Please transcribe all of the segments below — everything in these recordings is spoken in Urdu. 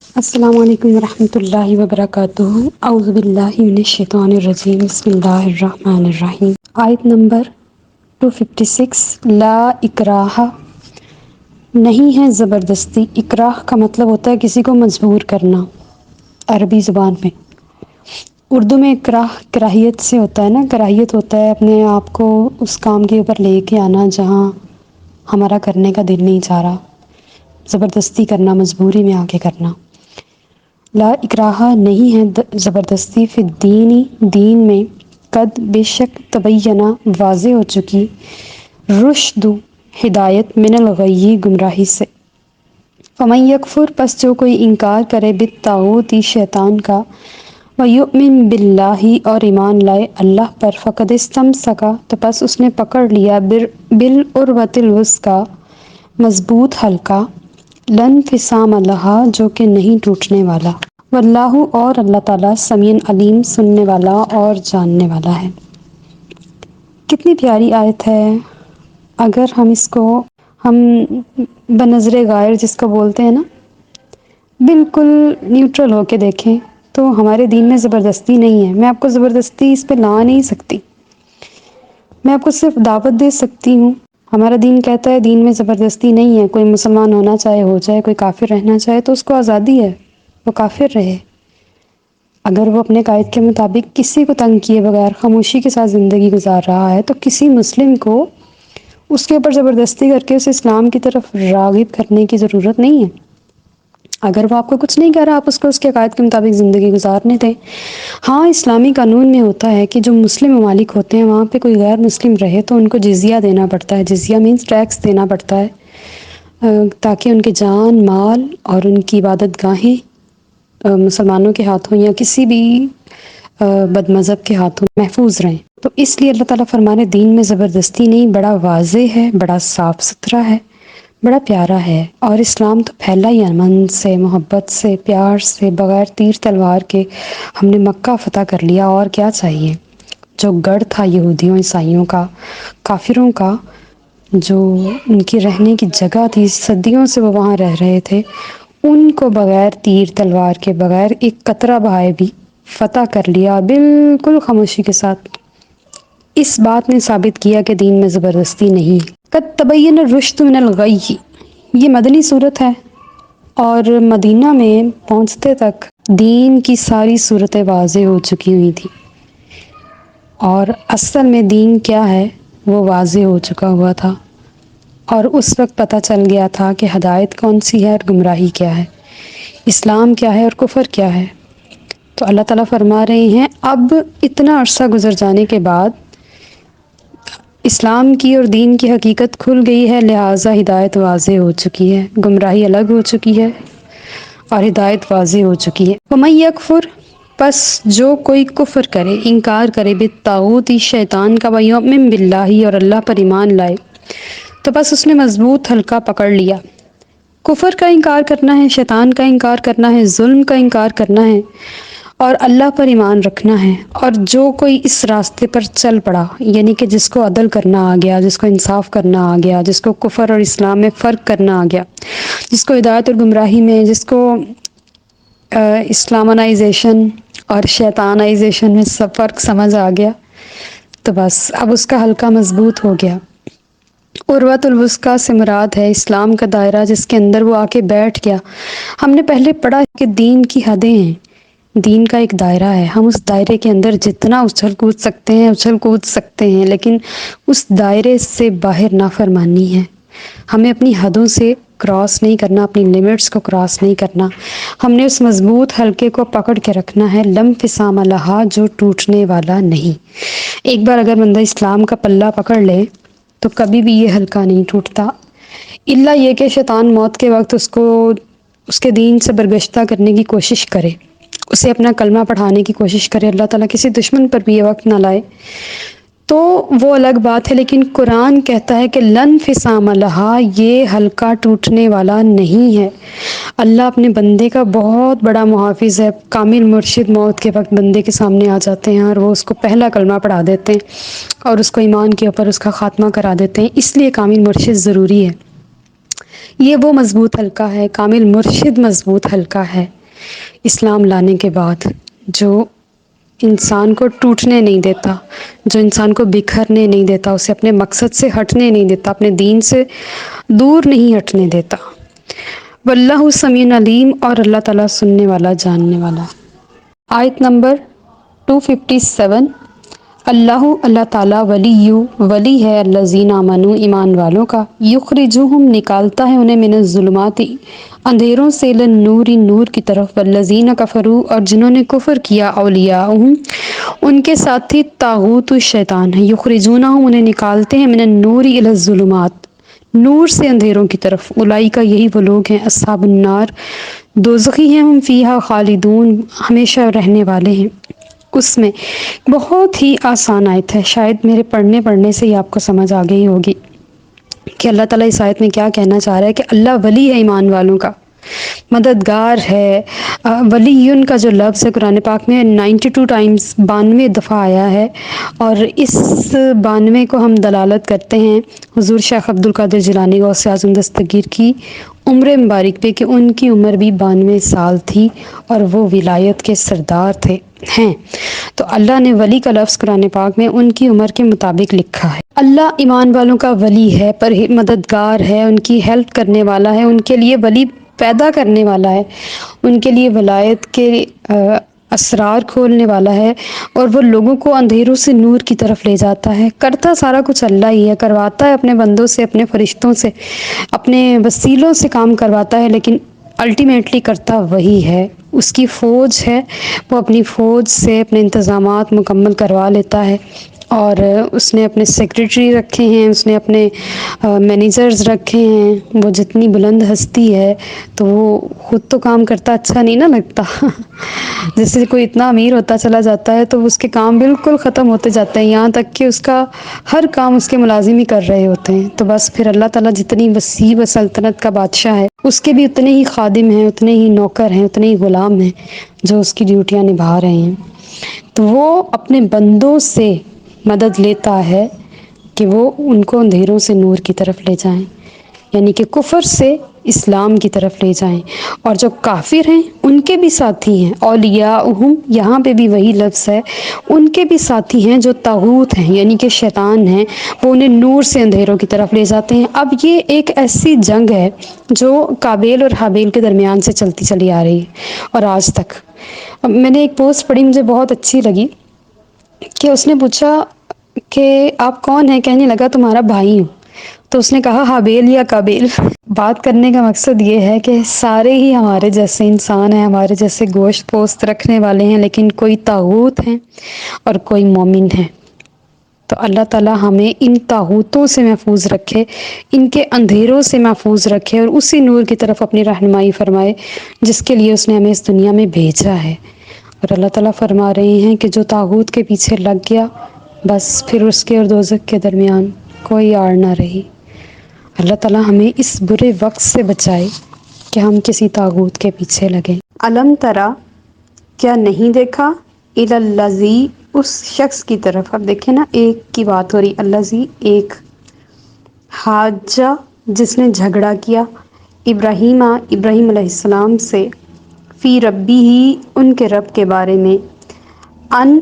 السلام علیکم ورحمۃ اللہ وبرکاتہ اعوذ باللہ من الشیطان الرجیم بسم اللہ الرحمن الرحیم آیت نمبر 256 لا اکراہ نہیں ہے زبردستی۔ اکراہ کا مطلب ہوتا ہے کسی کو مجبور کرنا عربی زبان میں۔ اردو میں اکراہ کراہیت سے ہوتا ہے نا، کراہیت ہوتا ہے اپنے آپ کو اس کام کے اوپر لے کے آنا جہاں ہمارا کرنے کا دل نہیں چاہ رہا، زبردستی کرنا، مجبوری میں آ کے کرنا۔ لا اکراہ نہیں ہے زبردستی فی الدین، دین میں، قد بے شک تبینہ واضح ہو چکی، رشد ہدایت، من الغی گمراہی سے۔ فمن یکفر پس جو کوئی انکار کرے بالطاغوت شیطان کا، ویؤمن باللہ اور ایمان لائے اللہ پر، فقد استمسک تو پس اس نے پکڑ لیا بالعروۃ الوثقی مضبوط حلقہ، لا انفصام لہا جو کہ نہیں ٹوٹنے والا، واللہ اور اللہ تعالیٰ سمیع علیم سننے والا اور جاننے والا ہے۔ کتنی پیاری آیت ہے۔ اگر ہم اس کو بنظر غائر جس کو بولتے ہیں نا، بالکل نیوٹرل ہو کے دیکھیں تو ہمارے دین میں زبردستی نہیں ہے۔ میں آپ کو زبردستی اس پہ لا نہیں سکتی، میں آپ کو صرف دعوت دے سکتی ہوں۔ ہمارا دین کہتا ہے دین میں زبردستی نہیں ہے، کوئی مسلمان ہونا چاہے ہو جائے، کوئی کافر رہنا چاہے تو اس کو آزادی ہے، وہ کافر رہے۔ اگر وہ اپنے قائد کے مطابق کسی کو تنگ کیے بغیر خاموشی کے ساتھ زندگی گزار رہا ہے تو کسی مسلم کو اس کے اوپر زبردستی کر کے اسے اسلام کی طرف راغب کرنے کی ضرورت نہیں ہے۔ اگر وہ آپ کو کچھ نہیں کہہ رہا، آپ اس کو اس کے عقائد کے مطابق زندگی گزارنے دیں۔ ہاں، اسلامی قانون میں ہوتا ہے کہ جو مسلم ممالک ہوتے ہیں وہاں پہ کوئی غیر مسلم رہے تو ان کو جزیہ دینا پڑتا ہے۔ جزیہ مینس ٹیکس دینا پڑتا ہے، تاکہ ان کے جان مال اور ان کی عبادت گاہیں مسلمانوں کے ہاتھوں یا کسی بھی بد مذہب کے ہاتھوں محفوظ رہیں۔ تو اس لیے اللہ تعالیٰ فرمانے دین میں زبردستی نہیں، بڑا واضح ہے، بڑا صاف ستھرا ہے، بڑا پیارا ہے۔ اور اسلام تو پھیلا ہی امن سے، محبت سے، پیار سے، بغیر تیر تلوار کے۔ ہم نے مکہ فتح کر لیا، اور کیا چاہیے؟ جو گڑھ تھا یہودیوں عیسائیوں کا، کافروں کا، جو ان کی رہنے کی جگہ تھی، صدیوں سے وہ وہاں رہ رہے تھے، ان کو بغیر تیر تلوار کے، بغیر ایک قطرہ بہائے بھی فتح کر لیا، بالکل خاموشی کے ساتھ۔ اس بات نے ثابت کیا کہ دین میں زبردستی نہیں۔ قد تبین الرشد من الغی، یہ مدنی صورت ہے، اور مدینہ میں پہنچتے تک دین کی ساری صورتیں واضح ہو چکی ہوئی تھی، اور اصل میں دین کیا ہے وہ واضح ہو چکا ہوا تھا، اور اس وقت پتہ چل گیا تھا کہ ہدایت کون سی ہے اور گمراہی کیا ہے، اسلام کیا ہے اور کفر کیا ہے۔ تو اللہ تعالیٰ فرما رہے ہیں اب اتنا عرصہ گزر جانے کے بعد اسلام کی اور دین کی حقیقت کھل گئی ہے، لہٰذا ہدایت واضح ہو چکی ہے، گمراہی الگ ہو چکی ہے اور ہدایت واضح ہو چکی ہے۔ وَمَن یکفر پس جو کوئی کفر کرے، انکار کرے، بالطاغوت شیطان کا، وَیُؤْمِن بِاللَّہِ اور اللہ پر ایمان لائے، تو بس اس نے مضبوط حلقہ پکڑ لیا۔ کفر کا انکار کرنا ہے، شیطان کا انکار کرنا ہے، ظلم کا انکار کرنا ہے، اور اللہ پر ایمان رکھنا ہے۔ اور جو کوئی اس راستے پر چل پڑا، یعنی کہ جس کو عدل کرنا آ گیا، جس کو انصاف کرنا آ گیا، جس کو کفر اور اسلام میں فرق کرنا آ گیا، جس کو ہدایت اور گمراہی میں، جس کو اسلامنائزیشن اور شیطانائزیشن میں سب فرق سمجھ آ گیا، تو بس اب اس کا حلقہ مضبوط ہو گیا۔ عروۃ الوثقی سے مراد ہے اسلام کا دائرہ جس کے اندر وہ آ کے بیٹھ گیا۔ ہم نے پہلے پڑھا کہ دین کی حدیں ہیں، دین کا ایک دائرہ ہے، ہم اس دائرے کے اندر جتنا اچھل کود سکتے ہیں اچھل کود سکتے ہیں، لیکن اس دائرے سے باہر نافرمانی ہے۔ ہمیں اپنی حدوں سے کراس نہیں کرنا، اپنی لیمٹس کو کراس نہیں کرنا، ہم نے اس مضبوط حلقے کو پکڑ کے رکھنا ہے، لا انفصام لہا جو ٹوٹنے والا نہیں۔ ایک بار اگر بندہ اسلام کا پلہ پکڑ لے تو کبھی بھی یہ حلقہ نہیں ٹوٹتا، الا یہ کہ شیطان موت کے وقت اس کو اس کے دین سے برگشتہ کرنے کی کوشش کرے، اسے اپنا کلمہ پڑھانے کی کوشش کرے، اللہ تعالیٰ کسی دشمن پر بھی یہ وقت نہ لائے تو وہ الگ بات ہے۔ لیکن قرآن کہتا ہے کہ لا انفصام لہا، یہ حلقہ ٹوٹنے والا نہیں ہے۔ اللہ اپنے بندے کا بہت بڑا محافظ ہے، کامل مرشد موت کے وقت بندے کے سامنے آ جاتے ہیں اور وہ اس کو پہلا کلمہ پڑھا دیتے ہیں اور اس کو ایمان کے اوپر اس کا خاتمہ کرا دیتے ہیں، اس لیے کامل مرشد ضروری ہے۔ یہ وہ مضبوط حلقہ ہے، کامل مرشد مضبوط حلقہ ہے اسلام لانے کے بعد، جو انسان کو ٹوٹنے نہیں دیتا، جو انسان کو بکھرنے نہیں دیتا، اسے اپنے مقصد سے ہٹنے نہیں دیتا، اپنے دین سے دور نہیں ہٹنے دیتا۔ واللہ سمیع علیم، اور اللہ تعالیٰ سننے والا، جاننے والا۔ آیت نمبر 257۔ اللہ تعالیٰ ولی ہے الذین آمنوا، ایمان والوں کا، یخرجہم نکالتا ہے انہیں من الظلمات اندھیروں سے، الی النور نور کی طرف، والذین کفروا اور جنہوں نے کفر کیا، اولیاءہم ان کے ساتھی، طاغوت الشیطان ہے، یخرجونہم انہیں نکالتے ہیں، من النور الی الظلمات نور سے اندھیروں کی طرف، اولئک یہی وہ لوگ ہیں، اصحاب النار دوزخی ہیں، ہم فیہا خالدون ہمیشہ رہنے والے ہیں اس میں۔ بہت ہی آسان آیت ہے، شاید میرے پڑھنے سے ہی آپ کو سمجھ آ گئی ہوگی کہ اللہ تعالیٰ اس آیت میں کیا کہنا چاہ رہا ہے، کہ اللہ ولی ہے ایمان والوں کا، مددگار ہے۔ ولیٌ کا جو لفظ ہے قرآن پاک میں 92 ٹائمز، 92 دفعہ آیا ہے، اور اس 92 کو ہم دلالت کرتے ہیں حضور شیخ عبد القادر جیلانی غوث اعظم دستگیر کی عمر مبارک پہ، کہ ان کی عمر بھی 92 سال تھی اور وہ ولایت کے سردار ہیں۔ تو اللہ نے ولی کا لفظ قرآن پاک میں ان کی عمر کے مطابق لکھا ہے۔ اللہ ایمان والوں کا ولی ہے، پر مددگار ہے، ان کی ہیلپ کرنے والا ہے، ان کے لیے ولی پیدا کرنے والا ہے، ان کے لیے ولایت کے اسرار کھولنے والا ہے، اور وہ لوگوں کو اندھیروں سے نور کی طرف لے جاتا ہے۔ کرتا سارا کچھ اللہ ہی ہے، کرواتا ہے اپنے بندوں سے، اپنے فرشتوں سے، اپنے وسیلوں سے کام کرواتا ہے، لیکن الٹیمیٹلی کرتا وہی ہے۔ اس کی فوج ہے، وہ اپنی فوج سے اپنے انتظامات مکمل کروا لیتا ہے، اور اس نے اپنے سیکریٹری رکھے ہیں، اس نے اپنے مینیجرز رکھے ہیں۔ وہ جتنی بلند ہستی ہے تو وہ خود تو کام کرتا اچھا نہیں نہ لگتا جیسے کوئی اتنا امیر ہوتا چلا جاتا ہے تو اس کے کام بالکل ختم ہوتے جاتے ہیں، یہاں تک کہ اس کا ہر کام اس کے ملازم ہی کر رہے ہوتے ہیں۔ تو بس پھر اللہ تعالیٰ جتنی وسیع و سلطنت کا بادشاہ ہے، اس کے بھی اتنے ہی خادم ہیں، اتنے ہی نوکر ہیں، اتنے ہی غلام ہیں جو اس کی ڈیوٹیاں نبھا رہے ہیں۔ تو وہ اپنے بندوں سے مدد لیتا ہے کہ وہ ان کو اندھیروں سے نور کی طرف لے جائیں، یعنی کہ کفر سے اسلام کی طرف لے جائیں۔ اور جو کافر ہیں ان کے بھی ساتھی ہیں، اولیاءہم یہاں پہ بھی وہی لفظ ہے، ان کے بھی ساتھی ہیں جو طاغوت ہیں، یعنی کہ شیطان ہیں، وہ انہیں نور سے اندھیروں کی طرف لے جاتے ہیں۔ اب یہ ایک ایسی جنگ ہے جو قابیل اور حابیل کے درمیان سے چلتی چلی آ رہی ہے اور آج تک۔ میں نے ایک پوسٹ پڑھی، مجھے بہت اچھی لگی، کہ اس نے پوچھا کہ آپ کون ہیں؟ کہنے لگا تمہارا بھائی ہوں۔ تو اس نے کہا حابیل یا قابیل؟ بات کرنے کا مقصد یہ ہے کہ سارے ہی ہمارے جیسے انسان ہیں، ہمارے جیسے گوشت پوست رکھنے والے ہیں، لیکن کوئی طاغوت ہیں اور کوئی مومن ہیں۔ تو اللہ تعالیٰ ہمیں ان طاغوتوں سے محفوظ رکھے، ان کے اندھیروں سے محفوظ رکھے، اور اسی نور کی طرف اپنی رہنمائی فرمائے جس کے لیے اس نے ہمیں اس دنیا میں بھیجا ہے۔ اور اللہ تعالیٰ فرما رہے ہیں کہ جو طاغوت کے پیچھے لگ گیا، بس پھر اس کے اور دوزخ کے درمیان کوئی آڑ نہ رہی۔ اللہ تعالیٰ ہمیں اس برے وقت سے بچائے کہ ہم کسی طاغوت کے پیچھے لگیں۔ الم ترا، کیا نہیں دیکھا، الی الذی اس شخص کی طرف، اب دیکھیں نا ایک کی بات ہو رہی، الذی ایک، حاجہ جس نے جھگڑا کیا، ابراہیم علیہ السلام سے، فی ربی ہی ان کے رب کے بارے میں، ان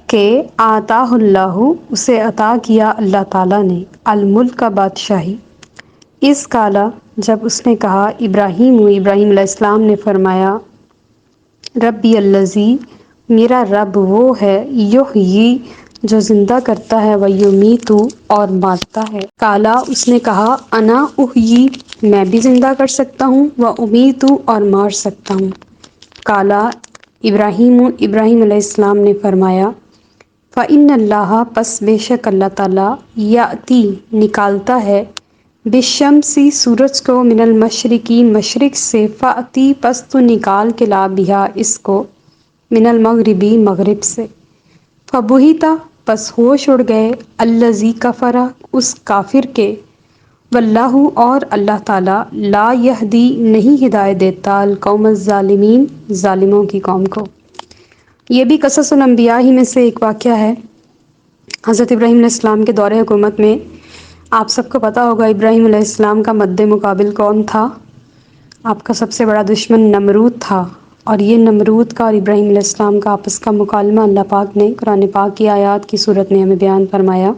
کے آتاہ اللہ اسے عطا کیا اللہ تعالیٰ نے، الملک کا بادشاہی، اس کالا جب اس نے کہا، ابراہیم علیہ السلام نے فرمایا، ربی الذی میرا رب وہ ہے، یحیی جو زندہ کرتا ہے، ویمیت اور مارتا ہے، کالا اس نے کہا، انا احیی میں بھی زندہ کر سکتا ہوں، وامیت اور مار سکتا ہوں، کالا ابراہیم علیہ السلام نے فرمایا، فإن اللہ پس بے شک اللہ تعالیٰ، یأتی نکالتا ہے، بالشمسی سورج کو، من المشرقی مشرق سے، فأتی پس تو نکال کے لا بہا اس کو، من المغربی مغرب سے، فبہتا پس ہوش اڑ گئے، الذی کفر اس کافر کے، واللہ اور اللہ تعالیٰ، لا یہدی نہیں ہدایت دیتا، القوم الظالمین ظالموں کی قوم کو۔ یہ بھی قصص الانبیاء ہی میں سے ایک واقعہ ہے۔ حضرت ابراہیم علیہ السلام کے دور حکومت میں آپ سب کو پتہ ہوگا ابراہیم علیہ السلام کا مد مقابل کون تھا؟ آپ کا سب سے بڑا دشمن نمرود تھا، اور یہ نمرود کا اور ابراہیم علیہ السلام کا آپس کا مکالمہ اللہ پاک نے قرآن پاک کی آیات کی صورت میں ہمیں بیان فرمایا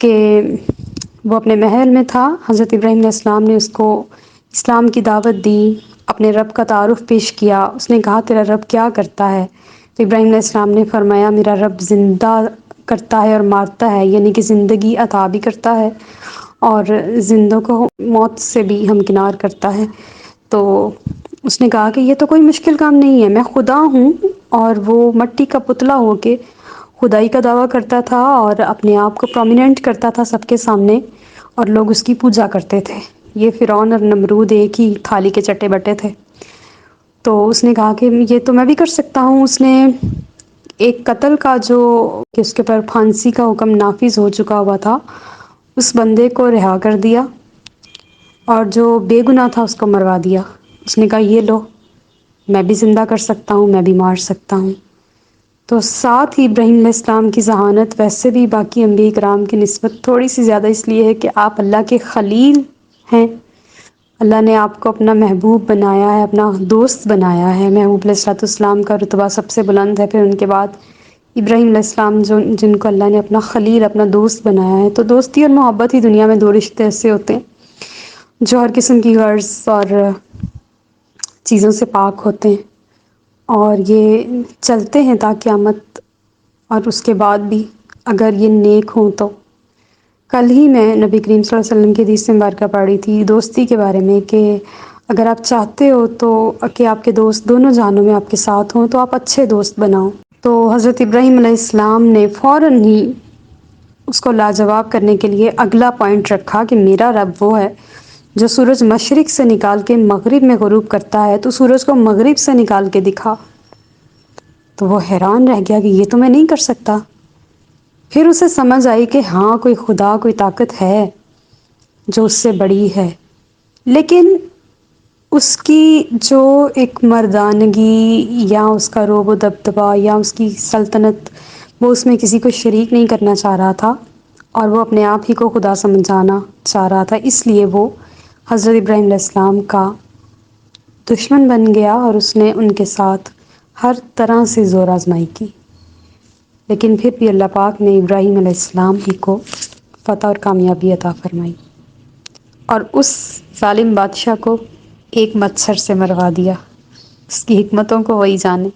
کہ وہ اپنے محل میں تھا، حضرت ابراہیم علیہ السلام نے اس کو اسلام کی دعوت دی، اپنے رب کا تعارف پیش کیا، اس نے کہا تیرا رب کیا کرتا ہے؟ تو ابراہیم علیہ السلام نے فرمایا میرا رب زندہ کرتا ہے اور مارتا ہے، یعنی کہ زندگی عطا بھی کرتا ہے اور زندوں کو موت سے بھی ہمکنار کرتا ہے۔ تو اس نے کہا کہ یہ تو کوئی مشکل کام نہیں ہے، میں خدا ہوں، اور وہ مٹی کا پتلا ہو کے خدائی کا دعویٰ کرتا تھا اور اپنے آپ کو پرومیننٹ کرتا تھا سب کے سامنے، اور لوگ اس کی پوجا کرتے تھے۔ یہ فرعون اور نمرود ایک ہی تھالی کے چٹے بٹے تھے۔ تو اس نے کہا کہ یہ تو میں بھی کر سکتا ہوں۔ اس نے ایک قتل کا جو کہ اس کے پر پھانسی کا حکم نافذ ہو چکا ہوا تھا، اس بندے کو رہا کر دیا، اور جو بے گناہ تھا اس کو مروا دیا۔ اس نے کہا یہ لو، میں بھی زندہ کر سکتا ہوں، میں بھی مار سکتا ہوں۔ تو ساتھ ہی ابراہیم علیہ السلام کی ذہانت ویسے بھی باقی انبیاء کرام کی نسبت تھوڑی سی زیادہ اس لیے ہے کہ آپ اللہ کے خلیل ہیں، اللہ نے آپ کو اپنا محبوب بنایا ہے، اپنا دوست بنایا ہے۔ محبوب علیہ الصلوۃ والسلام کا رتبہ سب سے بلند ہے، پھر ان کے بعد ابراہیم علیہ السلام جن کو اللہ نے اپنا خلیل، اپنا دوست بنایا ہے۔ تو دوستی اور محبت ہی دنیا میں دو رشتے ایسے ہوتے ہیں جو ہر قسم کی غرض اور چیزوں سے پاک ہوتے ہیں، اور یہ چلتے ہیں تا قیامت، اور اس کے بعد بھی اگر یہ نیک ہوں تو۔ کل ہی میں نبی کریم صلی اللہ علیہ وسلم کی حدیث مبارکہ پڑھی تھی دوستی کے بارے میں کہ اگر آپ چاہتے ہو تو کہ آپ کے دوست دونوں جہانوں میں آپ کے ساتھ ہوں تو آپ اچھے دوست بناؤ۔ تو حضرت ابراہیم علیہ السلام نے فوراً ہی اس کو لاجواب کرنے کے لیے اگلا پوائنٹ رکھا کہ میرا رب وہ ہے جو سورج مشرق سے نکال کے مغرب میں غروب کرتا ہے، تو سورج کو مغرب سے نکال کے دکھا۔ تو وہ حیران رہ گیا کہ یہ تو میں نہیں کر سکتا۔ پھر اسے سمجھ آئی کہ ہاں کوئی خدا، کوئی طاقت ہے جو اس سے بڑی ہے، لیکن اس کی جو ایک مردانگی یا اس کا رعب و دبدبا یا اس کی سلطنت، وہ اس میں کسی کو شریک نہیں کرنا چاہ رہا تھا، اور وہ اپنے آپ ہی کو خدا سمجھانا چاہ رہا تھا، اس لیے وہ حضرت ابراہیم علیہ السلام کا دشمن بن گیا، اور اس نے ان کے ساتھ ہر طرح سے زور آزمائی کی۔ لیکن پھر بھی اللہ پاک نے ابراہیم علیہ السلام ہی کو فتح اور کامیابی عطا فرمائی، اور اس ظالم بادشاہ کو ایک مچھر سے مروا دیا۔ اس کی حکمتوں کو وہی جانے۔